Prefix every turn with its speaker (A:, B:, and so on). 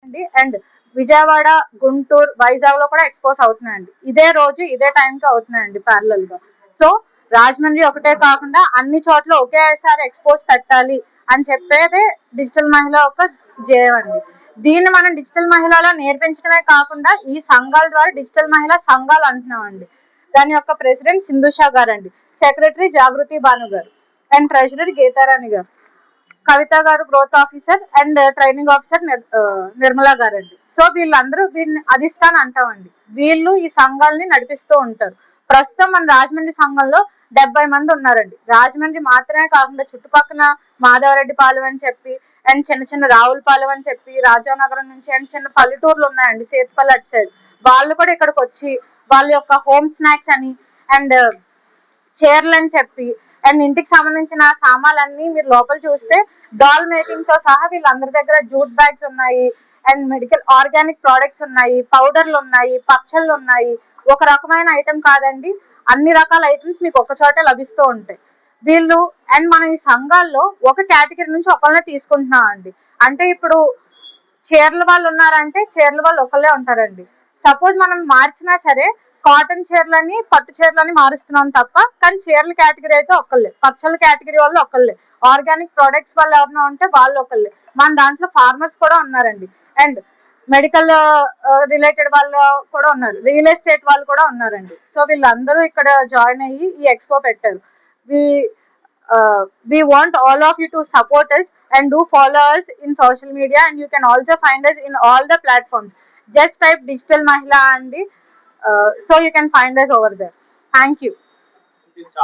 A: అండి. అండ్ విజయవాడ, గుంటూరు, వైజాగ్ లో కూడా ఎక్స్పోజ్ అవుతున్నాయండి. ఇదే రోజు ఇదే టైంకి అవుతున్నాయండి ప్యారలల్ గా. సో రాజమండ్రి ఒకటే కాకుండా అన్ని చోట్ల ఒకేసారి ఎక్స్పోజ్ పెట్టాలి అని చెప్పేదే డిజిటల్ మహిళ ఒక ధ్యేయం అండి. దీన్ని మనం డిజిటల్ మహిళలో నేర్పించడమే కాకుండా ఈ సంఘాల ద్వారా డిజిటల్ మహిళా సంఘాలు అంటున్నామండి. దాని యొక్క ప్రెసిడెంట్ సింధుషా గారు అండి, సెక్రటరీ జాగృతి భాను గారు, అండ్ ట్రెజరర్ గీతారాణి గారు, కవిత గారు growth officer, and training officer Nirmala గారు అండి. సో వీళ్ళందరూ దీన్ని అధిష్టానం అంటామండి. వీళ్ళు ఈ సంఘాలని నడిపిస్తూ ఉంటారు. ప్రస్తుతం మన రాజమండ్రి సంఘంలో 70 మంది ఉన్నారండి. రాజమండ్రి మాత్రమే కాకుండా చుట్టుపక్కల మాధవరెడ్డి పాలెం అని చెప్పి, అండ్ చిన్న చిన్న రావులపాలెం అని చెప్పి, రాజానగరం నుంచి అండ్ చిన్న పల్లెటూర్లు ఉన్నాయండి, సేతుపల్లి అటు సైడ్. వాళ్ళు కూడా ఇక్కడికి వచ్చి వాళ్ళ యొక్క హోమ్ స్నాక్స్ అని అండ్ చీరలు అని చెప్పి అండ్ ఇంటికి సంబంధించిన సామాన్లన్నీ మీరు లోపల చూస్తే డాల్ మేకింగ్ తో సహా వీళ్ళందరి దగ్గర జూట్ బ్యాగ్స్ ఉన్నాయి, అండ్ మెడికల్ ఆర్గానిక్ ప్రోడక్ట్స్ ఉన్నాయి, పౌడర్లు ఉన్నాయి, పచ్చళ్ళు ఉన్నాయి. ఒక రకమైన ఐటమ్ కాదండి, అన్ని రకాల ఐటమ్స్ మీకు ఒక చోటే లభిస్తూ ఉంటాయి. వీళ్ళు అండ్ మనం ఈ సంఘాల్లో ఒక కేటగిరీ నుంచి ఒకళ్ళనే తీసుకుంటున్నాం అండి. అంటే ఇప్పుడు చీరల వాళ్ళు ఉన్నారంటే చీరల వాళ్ళు ఒకళ్ళే ఉంటారండి. సపోజ్ మనం మార్చినా సరే కాటన్ చీరలని పట్టు చీరలని మారుస్తున్నాం తప్ప, కానీ చీరల కేటగిరీ అయితే ఒక్కళ్ళే, పచ్చళ్ళ కేటగిరీ వాళ్ళు ఒక్కళ్ళే, ఆర్గానిక్ ప్రొడక్ట్స్ వాళ్ళు ఎవరైనా ఉంటే వాళ్ళు ఒకళ్ళే. మన దాంట్లో ఫార్మర్స్ కూడా ఉన్నారండి, అండ్ మెడికల్ రిలేటెడ్ వాళ్ళు కూడా ఉన్నారు, రియల్ ఎస్టేట్ వాళ్ళు కూడా ఉన్నారండి. సో వీళ్ళందరూ ఇక్కడ జాయిన్ అయ్యి ఈ ఎక్స్పో పెట్టారు. We want all of you to support us and do follow us in social media, and you can also find us in all the platforms. Just type Digital Mahila and so you can find us over there. Thank you.